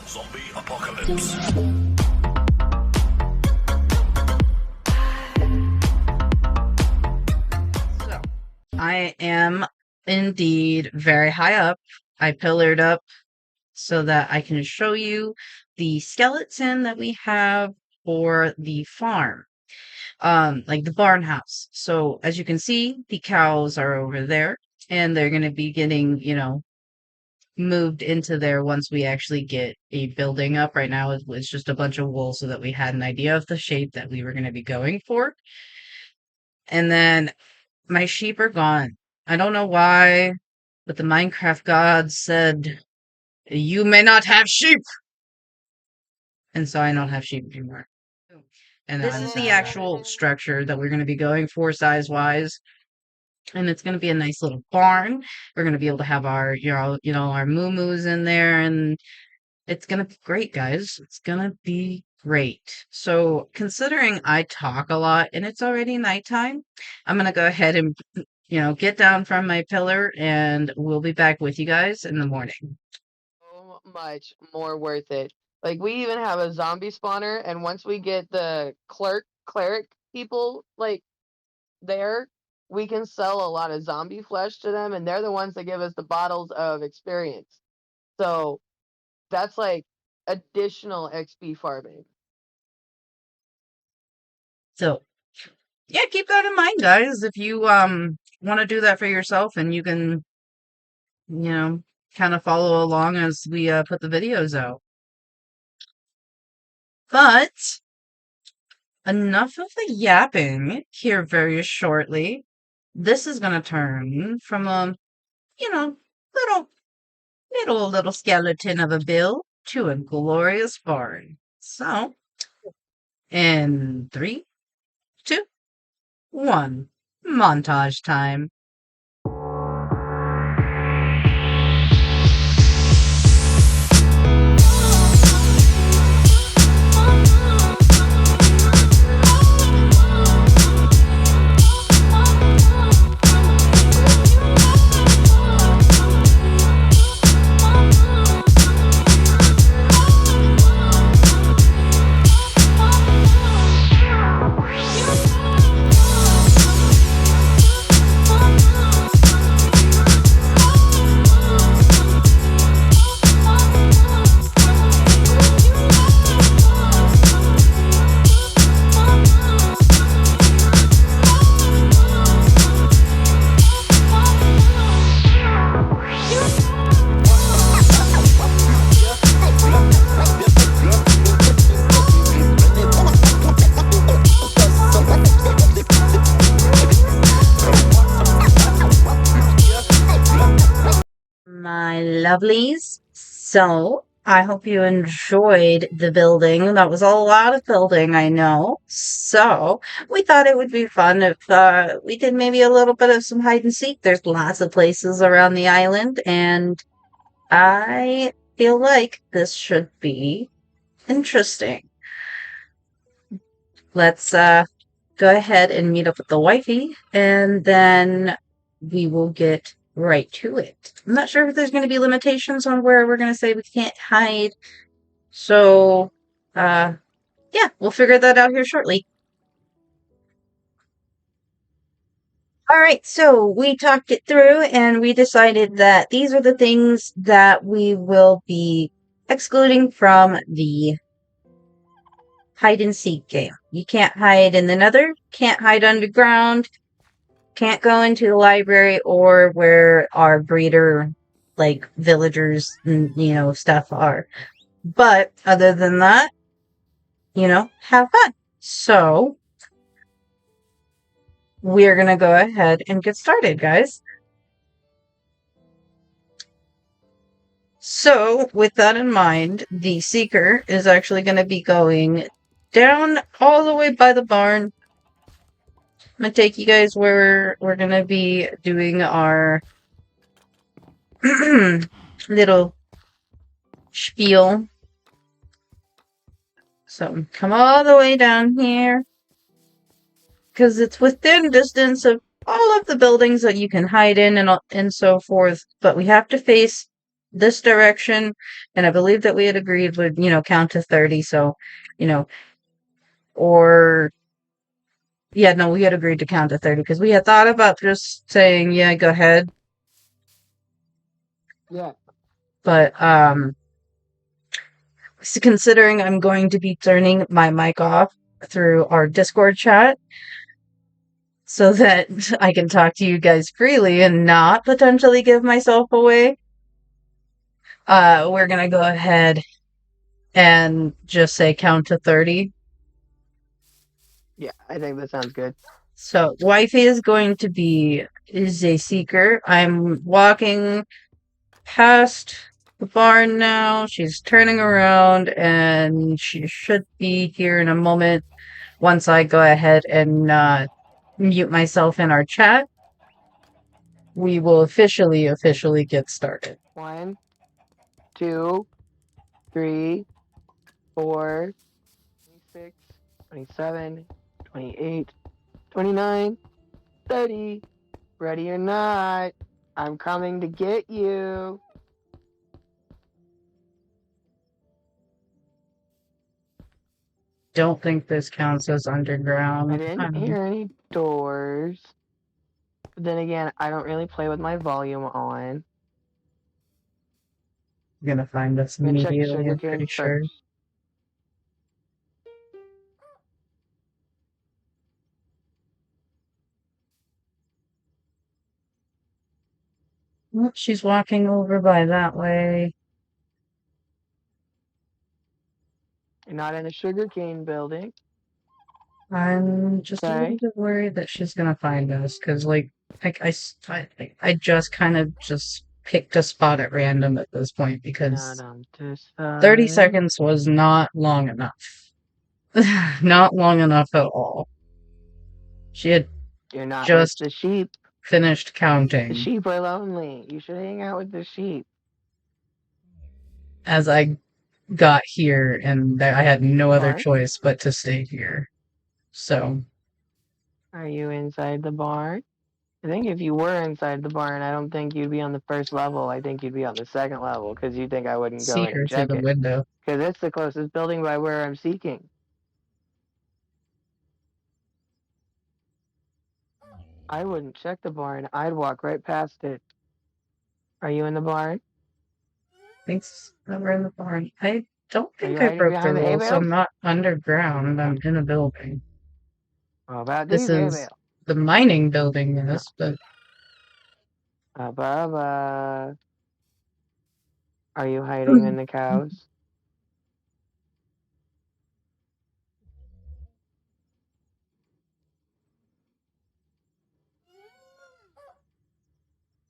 Zombie apocalypse. So, I am indeed very high up. I pillared up so that I can show you the skeleton that we have for the farm, like the barn house. So, as you can see, the cows are over there, and they're going to be getting, moved into there once we actually get a building up. Right now, it's just a bunch of wool so that we had an idea of the shape that we were going to be going for. And then my sheep are gone. I don't know why, but the Minecraft gods said, you may not have sheep! And so I don't have sheep anymore. And this is the actual structure that we're going to be going for size-wise. And it's going to be a nice little barn. We're going to be able to have our, our moo-moos in there, and it's going to be great, guys. It's going to be great. So, considering I talk a lot and it's already nighttime, I'm going to go ahead and, get down from my pillar, and we'll be back with you guys in the morning. So much more worth it. Like, we even have a zombie spawner, and once we get the cleric people, like, there, we can sell a lot of zombie flesh to them, and they're the ones that give us the bottles of experience. So, that's like additional XP farming. So, yeah, keep that in mind, guys. If you want to do that for yourself, and you can, kind of follow along as we put the videos out. But enough of the yapping here very shortly. This is going to turn from a, little, little skeleton of a bill to a glorious barn. So, in 3, 2, 1, montage time. My lovelies. So, I hope you enjoyed the building. That was a lot of building, I know. So, we thought it would be fun if we did maybe a little bit of some hide and seek. There's lots of places around the island, and I feel like this should be interesting. Let's go ahead and meet up with the wifey, and then we will get right to it. I'm not sure if there's going to be limitations on where we're going to say we can't hide. So, yeah, we'll figure that out here shortly. All right, so we talked it through, and we decided that these are the things that we will be excluding from the hide and seek game. You can't hide in the nether, can't hide underground, can't go into the library or where our breeder, like, villagers and, stuff are. But other than that, have fun. So, we're going to go ahead and get started, guys. So, with that in mind, the seeker is actually going to be going down all the way by the barn. I'm going to take you guys where we're going to be doing our little spiel. So, come all the way down here, because it's within distance of all of the buildings that you can hide in and so forth, but we have to face this direction, and I believe that we had agreed would, count to 30, so, you know, or yeah, no, we had agreed to count to 30 because we had thought about just saying, yeah, go ahead, Yeah. but considering I'm going to be turning my mic off through our Discord chat so that I can talk to you guys freely and not potentially give myself away, we're gonna go ahead and just say count to 30. Yeah, I think that sounds good. So, wifey is a seeker. I'm walking past the barn now. She's turning around and she should be here in a moment once I go ahead and mute myself in our chat. We will officially get started. 1, 2, 3, 4, 26, 27, 28, 29, 30. Ready or not, I'm coming to get you. Don't think this counts as I underground. didn't I'm hear any doors. But then again, I don't really play with my volume on. gonna find this I'm gonna check the immediately, I'm sugarcane pretty sure. first. Oh, she's walking over by that way. You're not in the sugarcane building. I'm just a little Okay. bit worried that she's gonna find us, because, like, I just kind of just picked a spot at random at this point, Not because on this 30 side. seconds was not long enough. Not long enough at all. She had You're not with just the sheep. finished The counting sheep are lonely. You should hang out with the sheep. as I got here, and I had no other Barn? choice but to stay here. So, Are you inside the barn? I think if you were inside the barn, I don't think you'd be on the first level. I think you'd be on the second level because you think I wouldn't go see in and her through check the it. window. Because it's the closest building by where I'm seeking. I wouldn't check the barn. I'd walk right past it. Are you in the barn? Thanks that we're in the barn. I don't Are you think I hiding broke the behind the hay rules. I'm bales? not underground. I'm in a building. How about This these hay is bales? the mining building, No. yes, but Above. Are you hiding in the cows?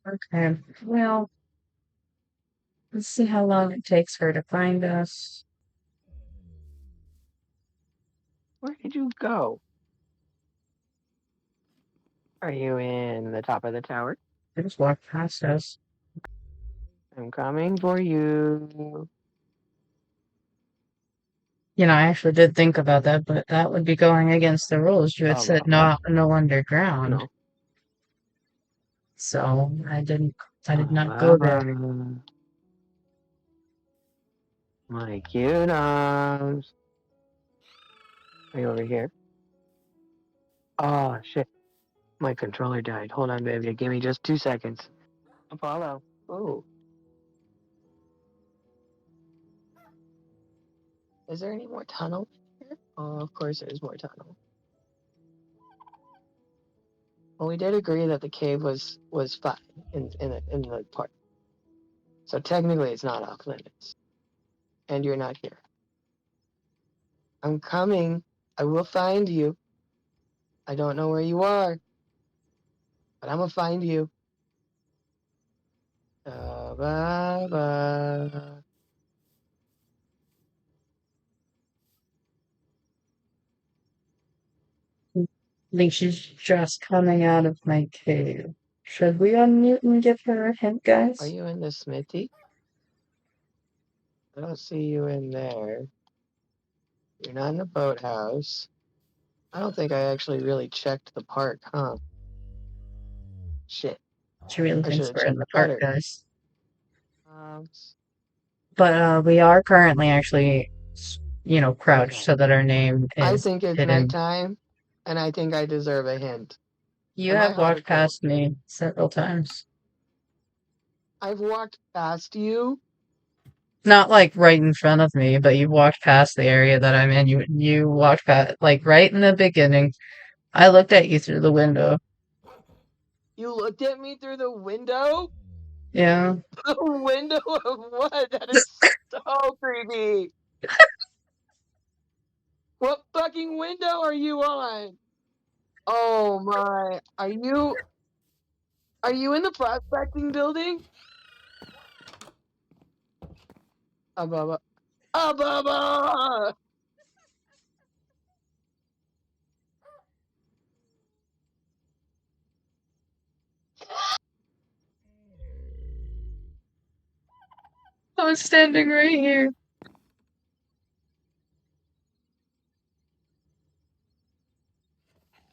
okay. Well, let's see how long it takes her to find us. Where did you go? Are you in the top of the tower? They just walked past us. I'm coming for you. I actually did think about that, but that would be going against the rules. You had said Hello? no underground. No. So I did not go there. Above. My cuties. Are you over here? Oh, shit. My controller died. Hold on, baby. Give me just 2 seconds. Apollo. Oh. Is there any more tunnel here? Oh, of course there's more tunnel. Well, we did agree that the cave was fine in the park. So technically it's not off limits. And you're not here. I'm coming. I will find you. I don't know where you are, but I'm gonna find you. Ba, ba. I think she's just coming out of my cave. Should we unmute and give her a hint, Are guys? you in the smithy? I don't see you in there. You're not in the boathouse. I don't think I actually really checked the park, huh? Shit. She really I should thinks have we're in checked the park, better. guys. Um, But we are currently actually, crouched okay. so that our name I is think it's hidden. nighttime, and I think I deserve a hint. You Am I have hot or walked cold? past me several times. I've walked past you. Not like right in front of me, but you walked past the area that I'm in. You walked past like right in the beginning. I looked at you through the window. You looked at me through the window? Yeah. The window of what? That is so creepy. What fucking window are you on? Oh my. Are you in the prospecting building? Ababa. Ababa! I was standing right here.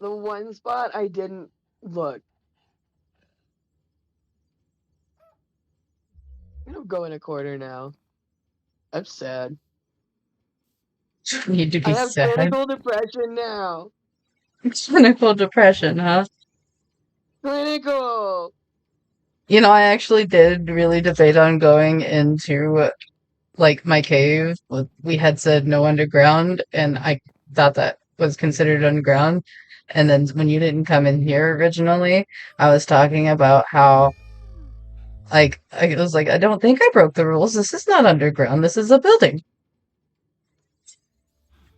The one spot I didn't look. I'm gonna go in a corner now. I'm sad. You need to I be have sad. clinical depression now. Clinical depression, huh? Clinical. I actually did really debate on going into like my cave. We had said no underground, and I thought that was considered underground. And then when you didn't come in here originally, I was talking about how like I was like, I don't think I broke the rules. This is not underground. This is a building.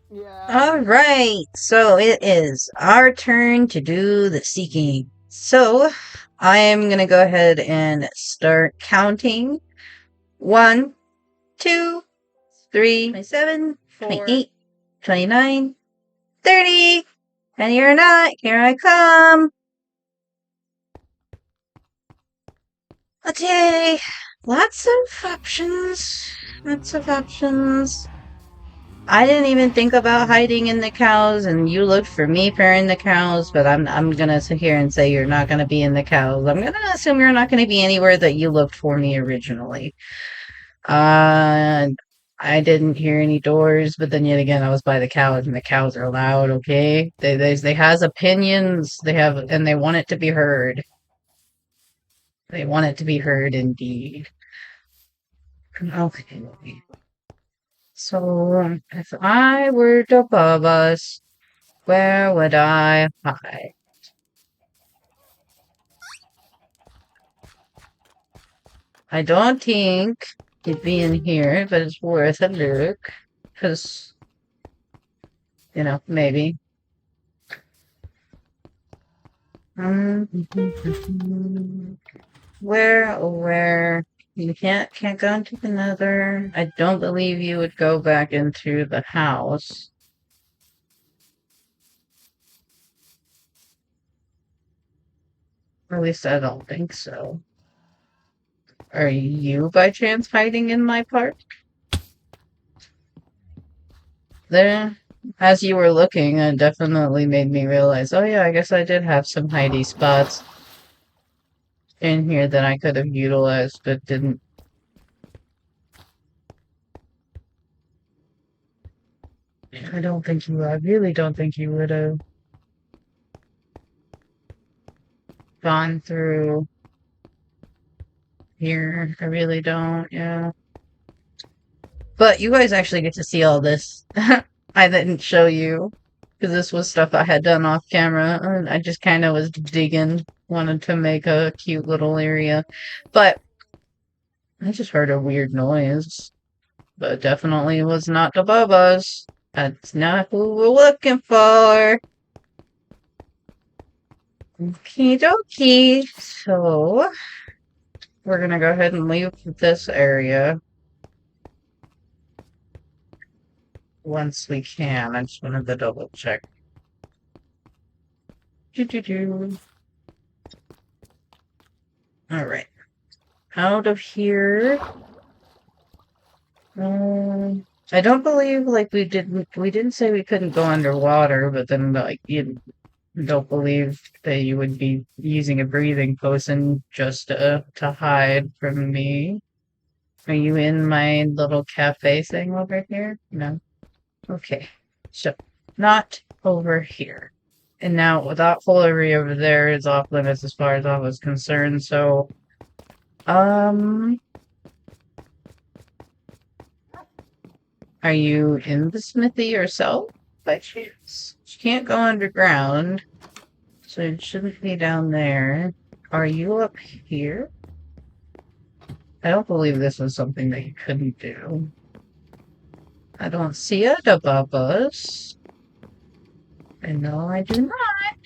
Yeah. All right, so it is our turn to do the seeking. So I am gonna go ahead and start counting. 1, 2, 3, 27, 28, 29, 30. And you're not. Here I come. Okay. Lots of options. Lots of options. I didn't even think about hiding in the cows, and you looked for me pairing the cows, but I'm gonna sit here and say you're not gonna be in the cows. I'm gonna assume you're not gonna be anywhere that you looked for me originally. Uh, I didn't hear any doors, but then yet again, I was by the cows, and the cows are loud. Okay, they has opinions. They have, and they want it to be heard. They want it to be heard, indeed. Okay. So if I were above us, where would I hide? I don't think it'd be in here, but it's worth a look. Because, maybe. Where, oh, where? You can't go into the nether. I don't believe you would go back into the house. Or at least I don't think so. Are you by chance hiding in my park? There, as you were looking, it definitely made me realize, oh yeah, I guess I did have some hidey spots in here that I could have utilized, but didn't. I really don't think you would have gone through here. I really don't, yeah. But you guys actually get to see all this. I didn't show you because this was stuff I had done off camera, and I just kind of was digging, wanted to make a cute little area. But I just heard a weird noise, but definitely was not above us. That's not who we're looking for. Okie dokie. So we're gonna go ahead and leave this area once we can. I just wanted to double check. Doo-doo-doo. All right, out of here. I don't believe like we didn't say we couldn't go underwater, but then like you don't believe that you would be using a breathing potion just to hide from me. Are you in my little cafe thing over here? No? Okay. So, not over here. And now that whole area over there is off limits as far as I was concerned, so um are you in the smithy yourself by chance? You can't go underground, so it shouldn't be down there. Are you up here? I don't believe this was something that you couldn't do. I don't see it above us. And no, I do not.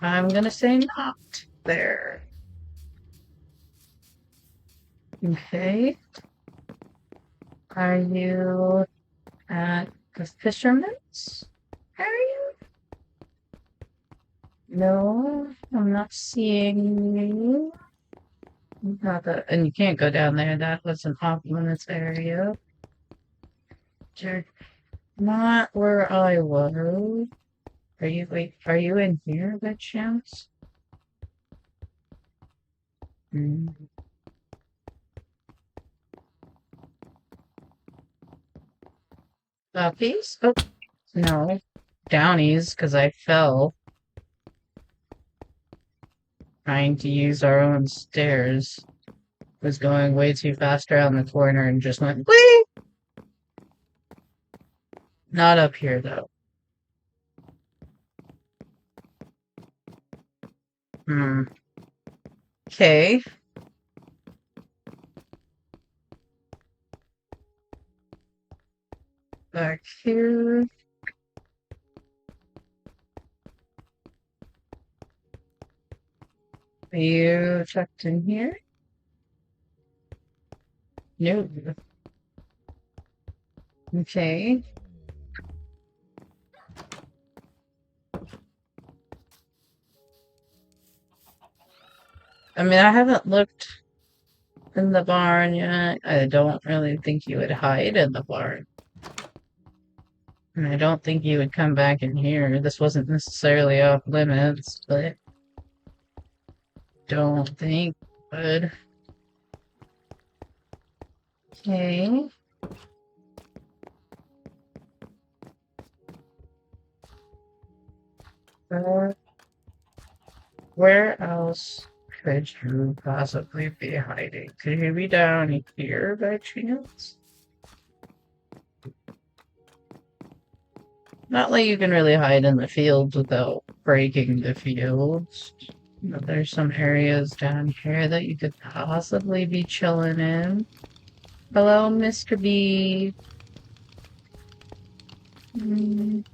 I'm gonna say not there. Okay. Are you at the fisherman's area? No, I'm not seeing you. Not that, and you can't go down there. That was an off limits area. You're not where I was. Are you in here by chance? Hmm. Uppies? Oh, no. Downies, because I fell trying to use our own stairs. Was going way too fast around the corner and just went, whee! Not up here, though. Hmm. Okay. Back here. Are you tucked in here? No. Okay. I mean, I haven't looked in the barn yet. I don't really think you would hide in the barn. And I don't think you would come back in here. This wasn't necessarily off limits, but don't think you would. Okay. Uh, where else could you possibly be hiding? Could you be down here by chance? Not like you can really hide in the fields without breaking the fields. But there's some areas down here that you could possibly be chilling in. Hello, Mr. B. Mm,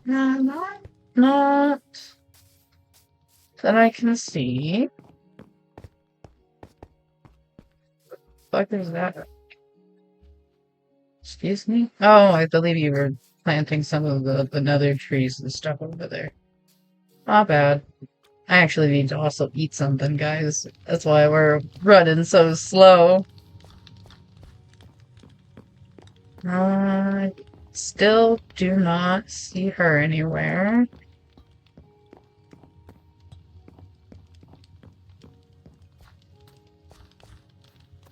no, not that I can see. What is that? Excuse me? Oh, I believe you were planting some of the nether trees and stuff over there. Not bad. I actually need to also eat something, guys. That's why we're running so slow. I still do not see her anywhere.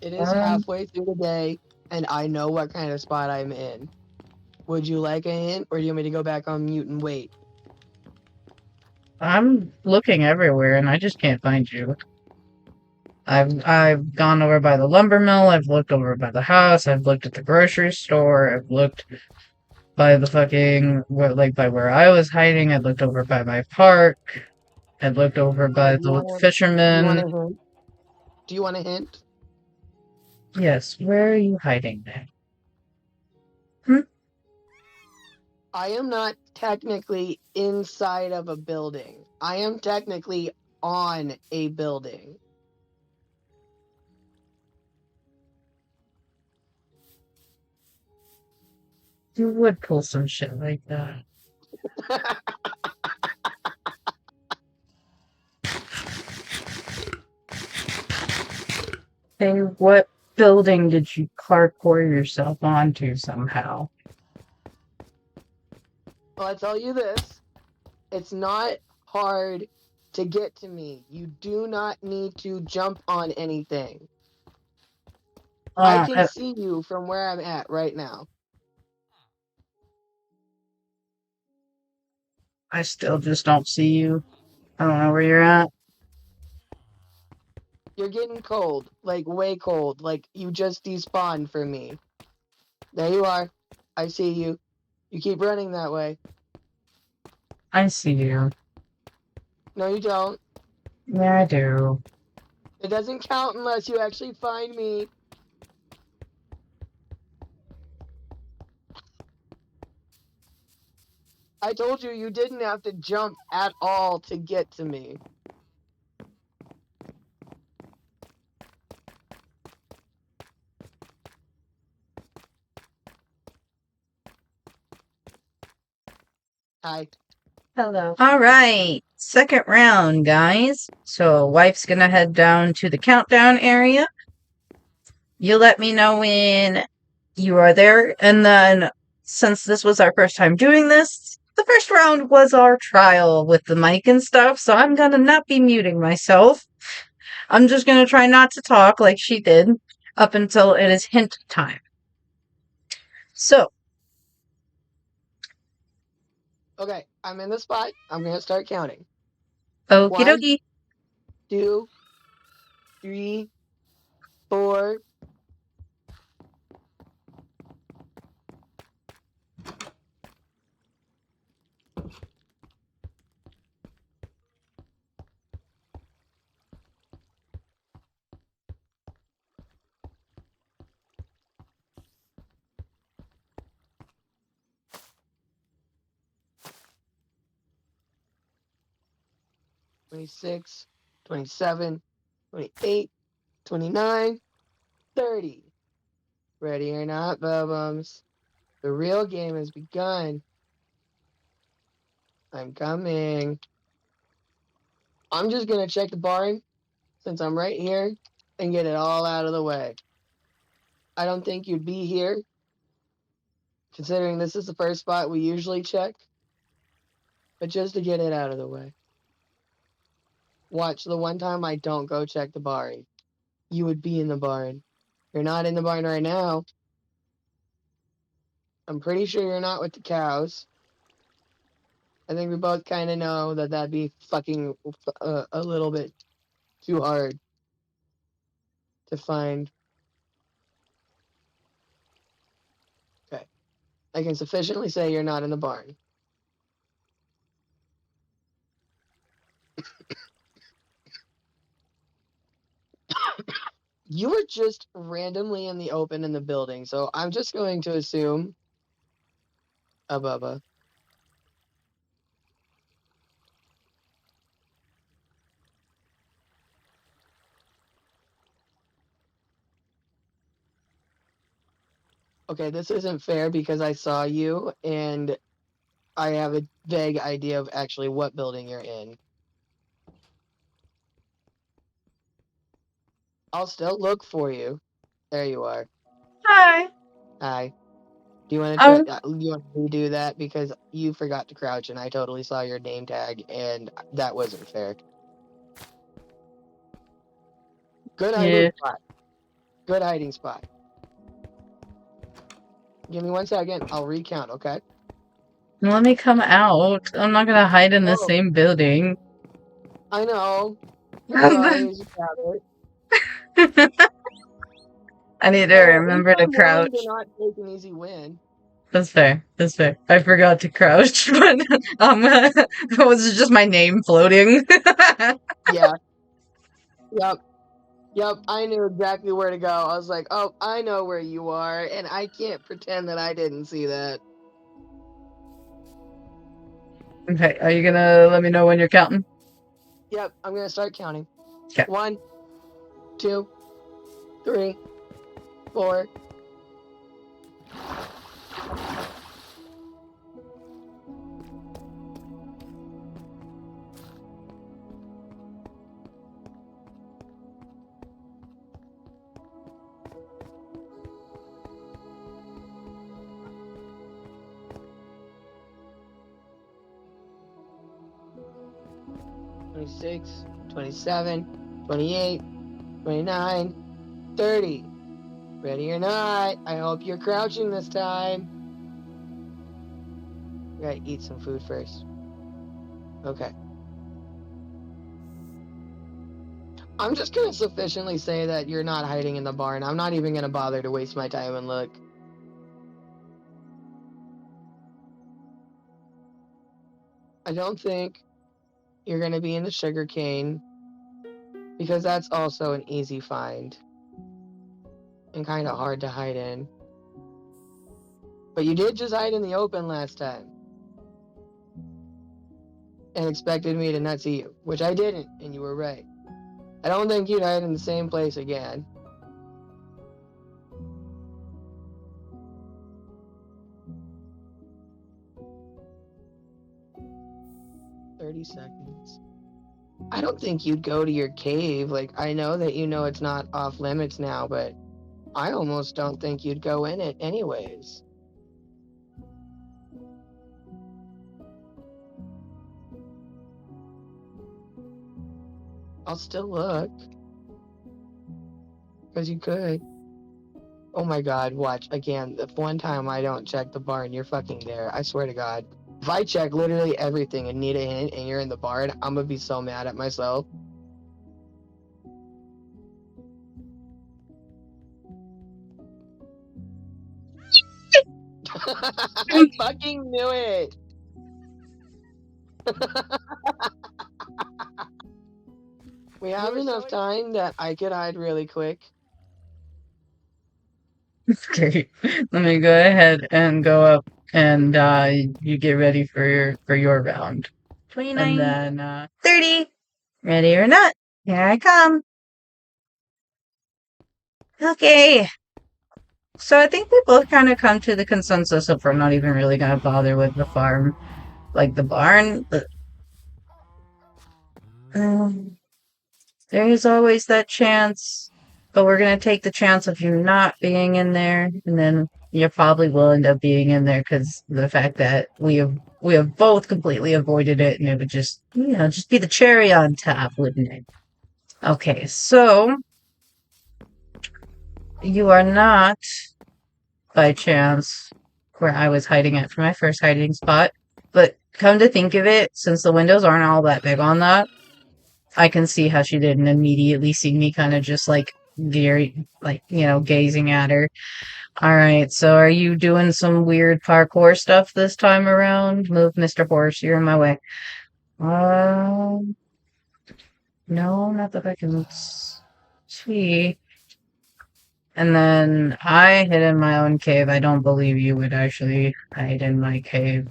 It is halfway through the day, and I know what kind of spot I'm in. Would you like a hint, or do you want me to go back on mute and wait? I'm looking everywhere and I just can't find you. I've gone over by the lumber mill, I've looked over by the house, I've looked at the grocery store, I've looked by the fucking like by where I was hiding, I looked over by my park, I looked over by the Do you want fisherman. a hint? Do you want a hint? Yes, where are you hiding then? Hmm? I am not technically inside of a building. I am technically on a building. You would pull some shit like that. Hey, what building did you parkour yourself onto somehow? Well, I tell you this, it's not hard to get to me. You do not need to jump on anything. I Uh, can I, see you from where I'm at right now. I still just don't see you. I don't know where you're at. You're getting cold, like way cold, like you just despawned for me. There you are. I see you. You keep running that way. I see you. No, you don't. Yeah, I do. It doesn't count unless you actually find me. I told you you didn't have to jump at all to get to me. Hi. Hello. All right. Second round, guys. So, wife's gonna head down to the countdown area. You let me know when you are there. And then, since this was our first time doing this, the first round was our trial with the mic and stuff. So, I'm gonna not be muting myself. I'm just gonna try not to talk like she did up until it is hint time. So, Okay, I'm in the spot. I'm gonna start counting. okie 1, dokie. 2, 3, 4. 26, 27, 28, 29, 30. Ready or not, Bubums. The real game has begun. I'm coming. I'm just gonna check the barn since I'm right here and get it all out of the way. I don't think you'd be here, considering this is the first spot we usually check, but just to get it out of the way. Watch, the one time I don't go check the barn, you would be in the barn. You're not in the barn right now. I'm pretty sure you're not with the cows. I think we both kind of know that that'd be fucking a little bit too hard to find. Okay. I can sufficiently say you're not in the barn. You were just randomly in the open in the building, so I'm just going to assume a Bubba. Okay, this isn't fair because I saw you and I have a vague idea of actually what building you're in. I'll still look for you. There you are. Hi. Hi. Do you want to try? Um, You want to redo that because you forgot to crouch and I totally saw your name tag and that wasn't fair. Good hiding yeah. spot. Good hiding spot. Give me 1 second. I'll recount. Okay. Let me come out. I'm not gonna hide in the Oh, same building. I know. Surprise, rabbit. I need to Hey, at least remember to I'm willing to crouch. not take an easy win. That's fair. That's fair. I forgot to crouch, but that was just my name floating. Yeah. Yep. Yep. I knew exactly where to go. I was like, oh, I know where you are, and I can't pretend that I didn't see that. Okay, are you gonna let me know when you're counting? Yep. I'm gonna start counting. Okay. 1, 2, 3, 4. 26, 27, 28, 29, 30. Ready or not, I hope you're crouching this time. We gotta eat some food first. Okay. I'm just gonna sufficiently say that you're not hiding in the barn. I'm not even gonna bother to waste my time and look. I don't think you're gonna be in the sugar cane because that's also an easy find and kind of hard to hide in. But you did just hide in the open last time and expected me to not see you, which I didn't, and you were right. I don't think you'd hide in the same place again. $30 seconds. I don't think you'd go to your cave. Like, I know that you know it's not off limits now, but I almost don't think you'd go in it anyways. I'll still look. Because you could. Oh my god, watch. Again, the one time I don't check the barn, you're fucking there. I swear to god. If I check literally everything and need a hint and you're in the barn, I'm gonna be so mad at myself. I fucking knew it! We have enough time that I could hide really quick. Okay, let me go ahead and go up and you get ready for your round. 29 and then 30. Ready or not, here I come. Okay. So I think we both kind of come to the consensus of we're not even really gonna bother with the farm, like the barn. Um, there is always that chance, but we're gonna take the chance of you not being in there, and then you probably will end up being in there because the fact that we have both completely avoided it, and it would just just be the cherry on top, wouldn't it? Okay, so you are not by chance where I was hiding at for my first hiding spot, but come to think of it, since the windows aren't all that big on that, I can see how she didn't immediately see me kind of just like very like, gazing at her. All right, so are you doing some weird parkour stuff this time around? Move, Mr. Horse, you're in my way. Um, no, not that I can see. And then I hid in my own cave. I don't believe you would actually hide in my cave.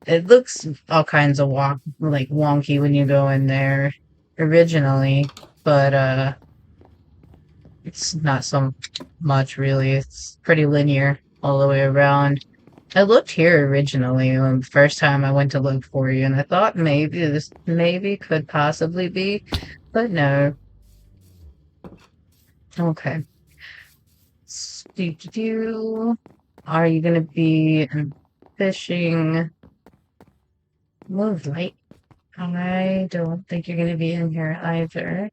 It looks all kinds of wonky when you go in there originally, but it's not so much really. It's pretty linear all the way around. I looked here originally the first time I went to look for you, and I thought maybe this maybe could possibly be, but no. Okay. Are you gonna be fishing? Move light. I don't think you're gonna be in here either.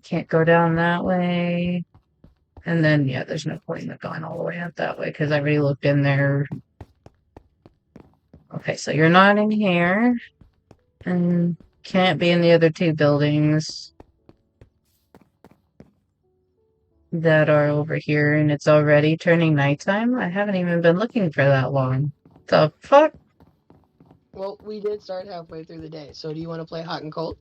Can't go down that way. And then, yeah, there's no point in going all the way out that way because I already looked in there. Okay, so you're not in here. And can't be in the other two buildings that are over here. And it's already turning nighttime. I haven't even been looking for that long. The fuck? Well, we did start halfway through the day, so do you want to play hot and cold?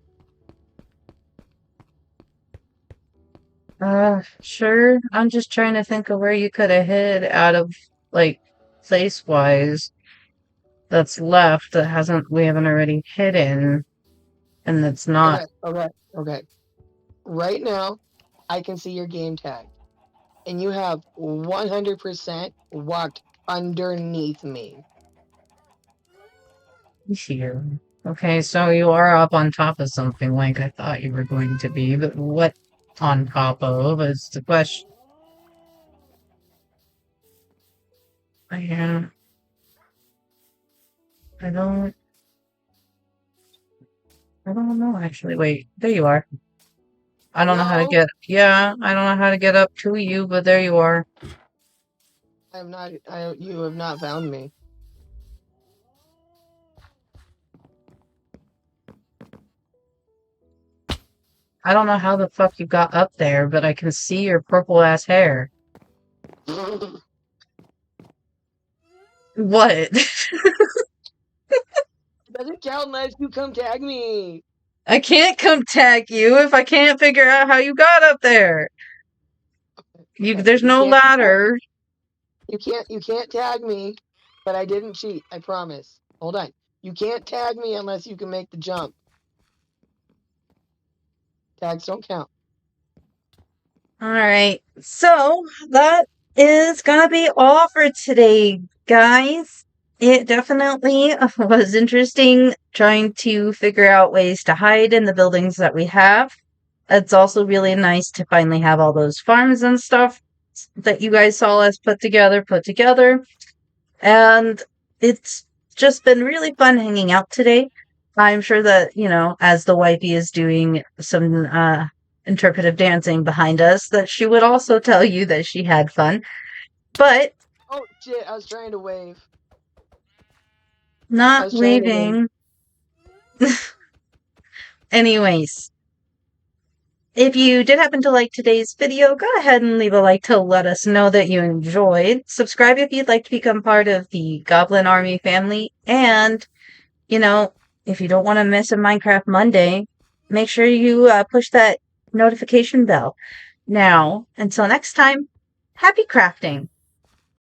Sure. I'm just trying to think of where you could have hid out of, like, place-wise that's left that we haven't already hidden, and that's not. Okay. Right now, I can see your game tag, and you have 100% walked underneath me. Here. Okay, so you are up on top of something like I thought you were going to be, but what on top of is the question. Yeah, I don't. I don't know, actually. Wait, there you are. I don't know how to Hello? get, yeah, I don't know how to get up to you, but there you are. I am not. You have not found me. I don't know how the fuck you got up there, but I can see your purple ass hair. Doesn't What? count unless you come tag me. I can't come tag you if I can't figure out how you got up there. Okay. There's You no can't tag. ladder. You can't. You can't tag me. But I didn't cheat. I promise. Hold on. You can't tag me unless you can make the jump. Tags don't count. All right. So that is gonna be all for today, guys. It definitely was interesting trying to figure out ways to hide in the buildings that we have. It's also really nice to finally have all those farms and stuff that you guys saw us put together. And it's just been really fun hanging out today. I'm sure that, as the wifey is doing some interpretive dancing behind us, that she would also tell you that she had fun. But Oh shit! I was trying to wave. I not was trying to wave. waving. Anyways, if you did happen to like today's video, go ahead and leave a like to let us know that you enjoyed. Subscribe if you'd like to become part of the Goblin Army family. And you know, if you don't want to miss a Minecraft Monday, make sure you push that notification bell. Now, until next time, happy crafting.